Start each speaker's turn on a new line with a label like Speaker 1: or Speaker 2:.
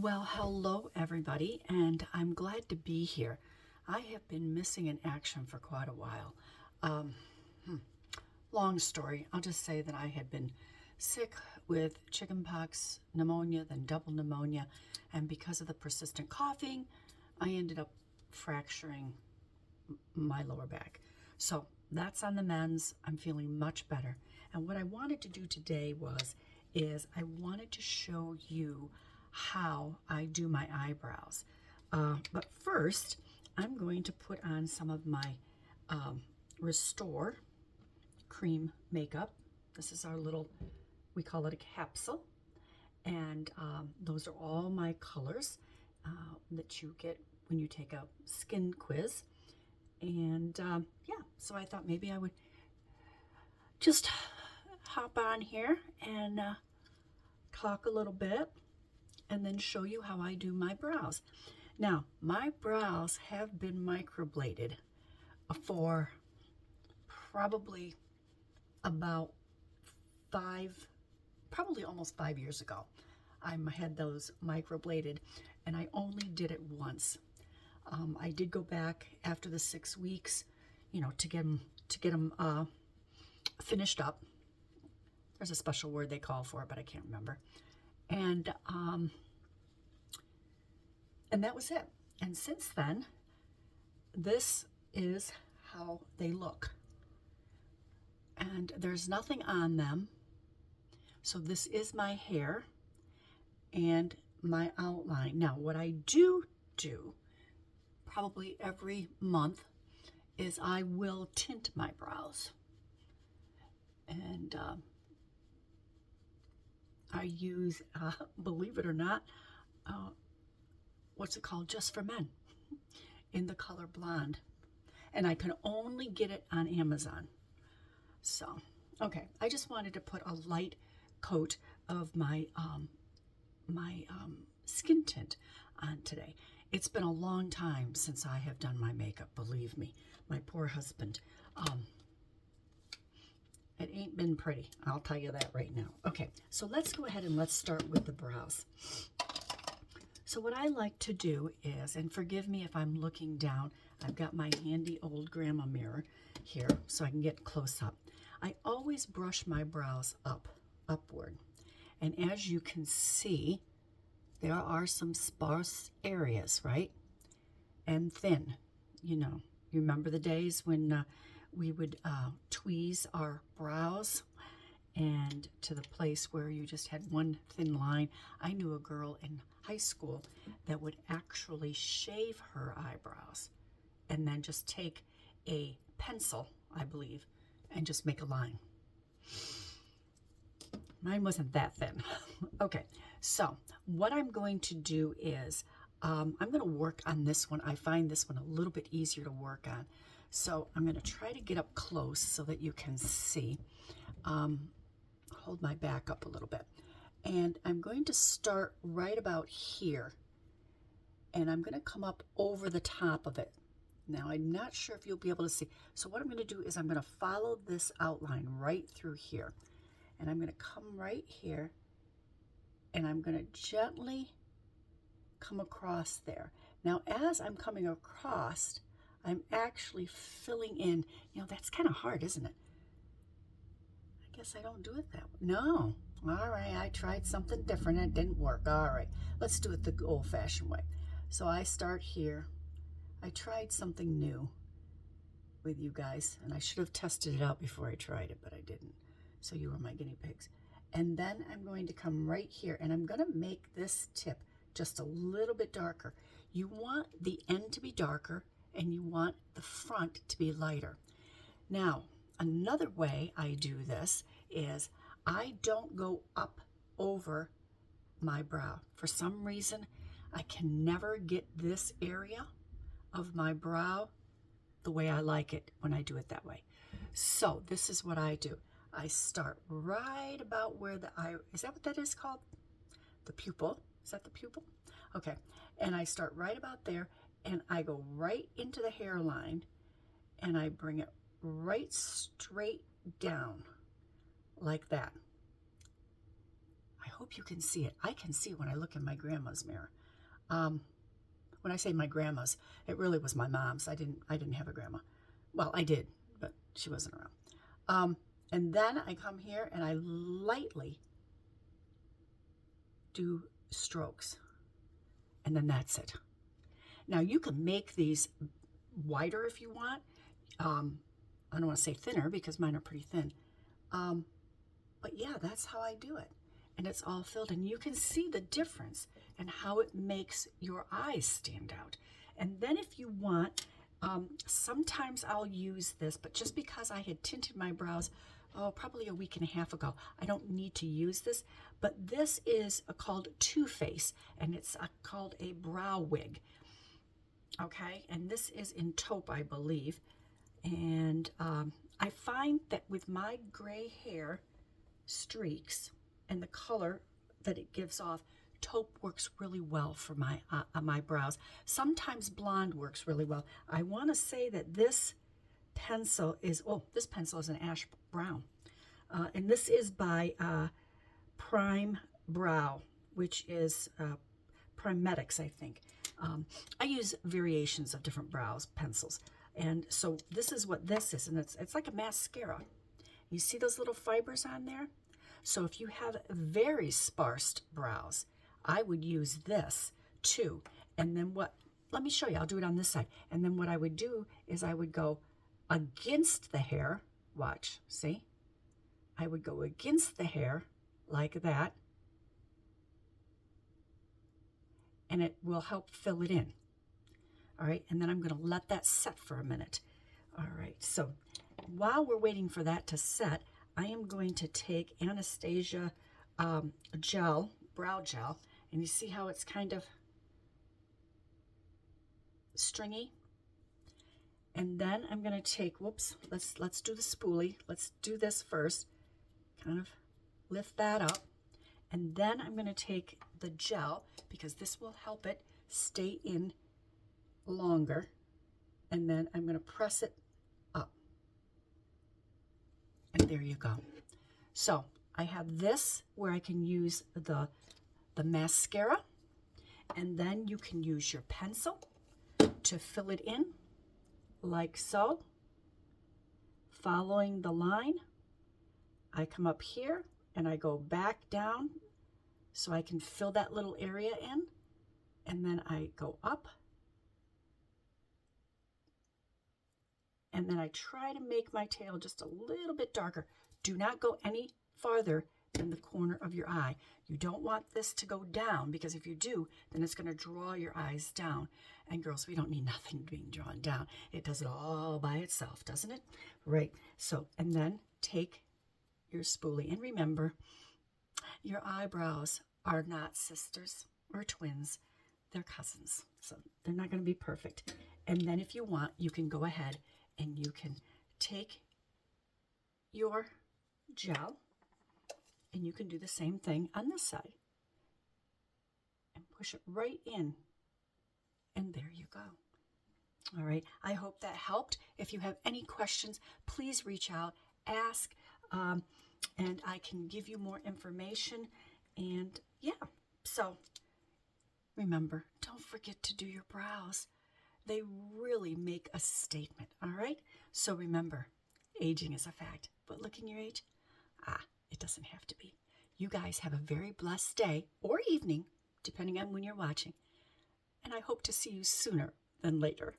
Speaker 1: Well, hello everybody, and I'm glad to be here. I have been missing in action for quite a while. Um, Long story, I'll just say that I had been sick with chickenpox, pneumonia, then double pneumonia, and because of the persistent coughing, I ended up fracturing my lower back. So that's on the mends. I'm feeling much better. And what I wanted to do today is I wanted to show you how I do my eyebrows. But first, I'm going to put on some of my Restore cream makeup. This is our little, we call it a capsule. And those are all my colors that you get when you take a skin quiz. And yeah, so I thought maybe I would just hop on here and talk a little bit and then show you how I do my brows. Now, my brows have been microbladed for probably about probably almost 5 years ago. I had those microbladed and I only did it once. I did go back after the 6 weeks, to get them finished up. There's a special word they call for it, but I can't remember. And that was it. And since then, this is how they look. And there's nothing on them. So this is my hair and my outline. Now, what I do probably every month is I will tint my brows. And I use, believe it or not, what's it called? Just for Men in the color blonde. And I can only get it on Amazon. So, okay, I just wanted to put a light coat of my skin tint on today. It's been a long time since I have done my makeup, believe me. My poor husband. It ain't been pretty, I'll tell you that right now. Okay, so let's go ahead and let's start with the brows. So what I like to do is, and forgive me if I'm looking down, I've got my handy old grandma mirror here so I can get close up. I always brush my brows upward. And as you can see, there are some sparse areas, right? And thin, You remember the days when we would tweeze our brows and to the place where you just had one thin line. I knew a girl in high school that would actually shave her eyebrows and then just take a pencil, I believe, and just make a line. Mine wasn't that thin. Okay, so what I'm going to do is I'm going to work on this one. I find this one a little bit easier to work on. So I'm going to try to get up close so that you can see. Hold my back up a little bit. And I'm going to start right about here. And I'm going to come up over the top of it. Now, I'm not sure if you'll be able to see. So what I'm going to do is I'm going to follow this outline right through here. And I'm going to come right here. And I'm going to gently come across there. Now, as I'm coming across, I'm actually filling in. That's kind of hard, isn't it? I guess I don't do it that way. No. All right, I tried something different and it didn't work. All right, let's do it the old-fashioned way. So I start here. I tried something new with you guys, and I should have tested it out before I tried it, but I didn't. So you were my guinea pigs. And then I'm going to come right here, and I'm going to make this tip just a little bit darker. You want the end to be darker, and you want the front to be lighter. Now, another way I do this is I don't go up over my brow. For some reason, I can never get this area of my brow the way I like it when I do it that way. So this is what I do. I start right about where the eye, is that what that is called? The pupil. Is that the pupil? Okay. And I start right about there, and I go right into the hairline, and I bring it right straight down like that. I hope you can see it. I can see when I look in my grandma's mirror. When I say my grandma's, it really was my mom's. I didn't have a grandma. Well, I did, but she wasn't around. And then I come here and I lightly do strokes. And then that's it. Now you can make these wider if you want. I don't want to say thinner because mine are pretty thin. But yeah, that's how I do it. And it's all filled in. You can see the difference and how it makes your eyes stand out. And then if you want, sometimes I'll use this, but just because I had tinted my brows, probably a week and a half ago, I don't need to use this. But this is called Too Faced, and it's called a brow wig. Okay, and this is in taupe, I believe. And I find that with my gray hair streaks and the color that it gives off, taupe works really well for my brows. Sometimes blonde works really well. I want to say that this pencil is, this pencil is an ash brown. And this is by Prime Brow, which is Primetics, I think. I use variations of different brows pencils. And so this is what this is, and it's like a mascara. You see those little fibers on there? So if you have very sparse brows, I would use this too. And then let me show you, I'll do it on this side. And then what I would do is I would go against the hair. Watch, see? I would go against the hair like that. And it will help fill it in. All right, and then I'm going to let that set for a minute. All right, so while we're waiting for that to set, I am going to take Anastasia gel, brow gel, and you see how it's kind of stringy? And then I'm going to take, let's do the spoolie. Let's do this first. Kind of lift that up. And then I'm going to take the gel, because this will help it stay in longer. And then I'm going to press it up. And there you go. So I have this where I can use the mascara. And then you can use your pencil to fill it in like so. Following the line, I come up here and I go back down so I can fill that little area in. And then I go up. And then I try to make my tail just a little bit darker. Do not go any farther than the corner of your eye. You don't want this to go down, because if you do, then it's going to draw your eyes down. And girls, we don't need nothing being drawn down. It does it all by itself, doesn't it? Right. So, and then take your spoolie. And remember, your eyebrows are not sisters or twins. They're cousins. So they're not going to be perfect. And then if you want, you can go ahead and you can take your gel and you can do the same thing on this side and push it right in. And there you go. All right. I hope that helped. If you have any questions, please reach out, ask, and I can give you more information. And yeah, so remember, don't forget to do your brows. They really make a statement, all right? So remember, aging is a fact, but looking your age, it doesn't have to be. You guys have a very blessed day or evening, depending on when you're watching. And I hope to see you sooner than later.